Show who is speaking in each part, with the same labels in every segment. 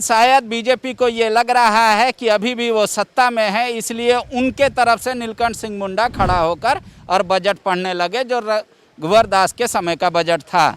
Speaker 1: शायद बीजेपी को ये लग रहा है कि अभी भी वो सत्ता में है, इसलिए उनके तरफ से नीलकंठ सिंह मुंडा खड़ा होकर और बजट पढ़ने लगे, जो रघुवर दास के समय का बजट था।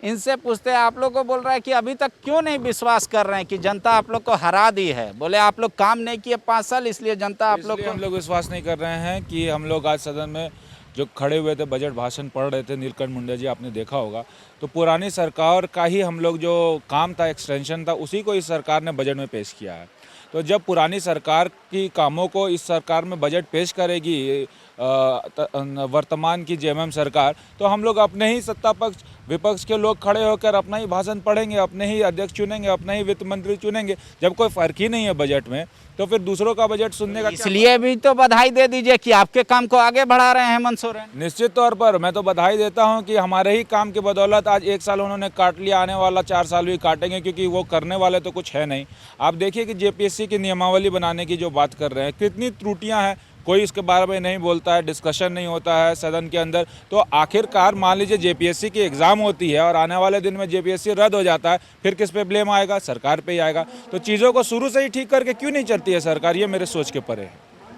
Speaker 1: इनसे पूछते हैं, आप लोग को बोल रहा है कि अभी तक क्यों नहीं विश्वास कर रहे हैं कि जनता आप लोग को हरा दी है। बोले आप लोग काम नहीं किए 5 साल, इसलिए जनता आप लोग को।
Speaker 2: हम लोग विश्वास नहीं कर रहे हैं कि हम लोग आज सदन में जो खड़े हुए थे, बजट भाषण पढ़ रहे थे, नीलकंठ मुंडा जी आपने देखा होगा, तो पुरानी सरकार का ही हम लोग जो काम था, एक्सटेंशन था, उसी को इस सरकार ने बजट में पेश किया है। तो जब पुरानी सरकार की कामों को इस सरकार में बजट पेश करेगी वर्तमान की जेएमएम सरकार, तो हम लोग अपने ही सत्ता पक्ष विपक्ष के लोग खड़े होकर अपना ही भाषण पढ़ेंगे, अपने ही अध्यक्ष चुनेंगे, अपने ही वित्त मंत्री चुनेंगे। जब कोई फर्क ही नहीं है बजट में, तो फिर दूसरों का बजट सुनने का
Speaker 1: इसलिए भी तो बधाई दे दीजिए कि आपके काम को आगे बढ़ा रहे हैं हेमंत सोरेन।
Speaker 2: निश्चित तौर पर मैं तो बधाई देता हूं कि हमारे ही काम की बदौलत आज 1 साल उन्होंने काट लिया, आने वाला 4 साल भी काटेंगे, क्योंकि वो करने वाले तो कुछ है नहीं। आप देखिए कि जेपीएससी की नियमावली बनाने की जो बात कर रहे हैं, कितनी त्रुटियां हैं, कोई इसके बारे में नहीं बोलता है, डिस्कशन नहीं होता है सदन के अंदर। तो आखिरकार मान लीजिए जेपीएससी की एग्ज़ाम होती है और आने वाले दिन में जेपीएससी रद्द हो जाता है, फिर किस पे ब्लेम आएगा? सरकार पे ही आएगा। तो चीज़ों को शुरू से ही ठीक करके क्यों नहीं चलती है सरकार, ये मेरे सोच के परे है।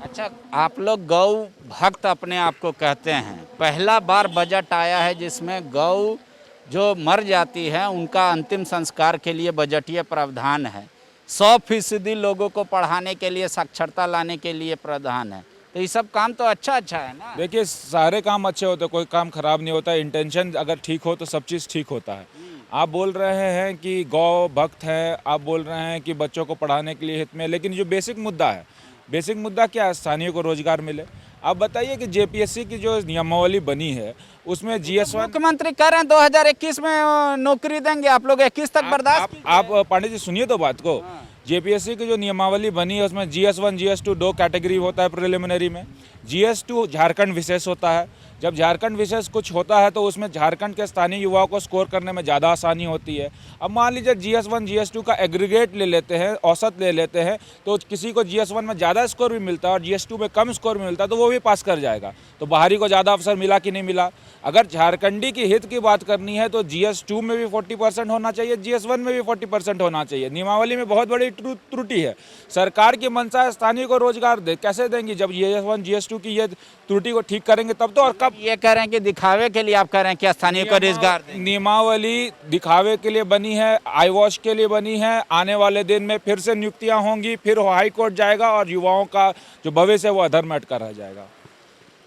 Speaker 1: अच्छा, आप लोग गौ भक्त अपने आप को कहते हैं, पहला बार बजट आया है जिसमें गौ जो मर जाती है उनका अंतिम संस्कार के लिए बजटीय प्रावधान है, 100% लोगों को पढ़ाने के लिए, साक्षरता लाने के लिए प्रावधान है। तो ये सब काम तो अच्छा है ना।
Speaker 2: देखिए, सारे काम अच्छे होते हैं, कोई काम खराब नहीं होता। इंटेंशन अगर ठीक हो तो सब चीज़ ठीक होता है। आप बोल रहे हैं कि गौ भक्त है, आप बोल रहे हैं कि बच्चों को पढ़ाने के लिए हित में, लेकिन जो बेसिक मुद्दा है, बेसिक मुद्दा क्या है? स्थानीय को रोजगार मिले। आप बताइए कि जेपीएससी की जो नियमावली बनी है उसमें जीएस1,
Speaker 1: मुख्यमंत्री कह रहे हैं 2021 में नौकरी देंगे, आप लोग 21 तक बर्दाश्त।
Speaker 2: आप पांडे जी सुनिए तो बात को। जेपीएससी की जो नियमावली बनी है उसमें जीएस1 जीएस2 2 कैटेगरी होता है प्रिलिमिनरी में। जीएस2 झारखंड विशेष होता है। जब झारखंड विशेष कुछ होता है तो उसमें झारखंड के स्थानीय युवाओं को स्कोर करने में ज़्यादा आसानी होती है। अब मान लीजिए जीएस1 जीएस2 का एग्रीगेट ले लेते हैं, औसत ले लेते हैं, तो किसी को जीएस1 में ज़्यादा स्कोर भी मिलता है और जीएस2 में कम स्कोर मिलता है, तो वो भी पास कर जाएगा। तो बाहरी को ज़्यादा अवसर मिला कि नहीं मिला? अगर झारखंडी की हित की बात करनी है तो जीएस2 में भी 40% होना चाहिए, जीएस1 में भी 40% होना चाहिए। नियमावली में बहुत बड़ी त्रुटि है। सरकार की मंशा है स्थानीय को रोजगार दे, कैसे देंगी? जब जीएस1 जीएस2 की ये त्रुटि को ठीक करेंगे तब तो। और कब
Speaker 1: ये कह रहे हैं कि दिखावे के लिए आप कह रहे हैं कि स्थानीय को रोजगार दें?
Speaker 2: नियमावली दिखावे के लिए बनी है, आई वॉश के लिए बनी है। आने वाले दिन में फिर से नियुक्तियां होंगी, फिर हाई कोर्ट जाएगा और युवाओं का जो भविष्य है वो अधर में अटका रह जाएगा।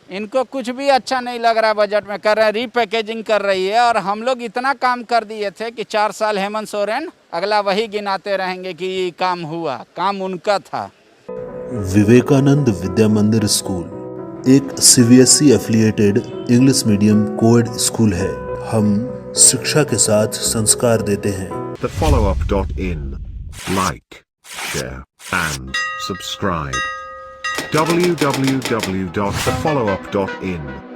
Speaker 1: इनको कुछ भी अच्छा नहीं लग रहा है बजट में। कर रहे हैं रीपैकेजिंग कर रही है, और हम लोग इतना काम कर दिए थे कि 4 साल हेमंत सोरेन अगला वही गिनाते रहेंगे कि ये काम हुआ, काम उनका था।
Speaker 3: विवेकानंद विद्या मंदिर स्कूल एक CBSE affiliated English medium coed school है। हम शिक्षा के साथ संस्कार देते हैं।
Speaker 4: thefollowup.in. Like, share and subscribe. www.thefollowup.in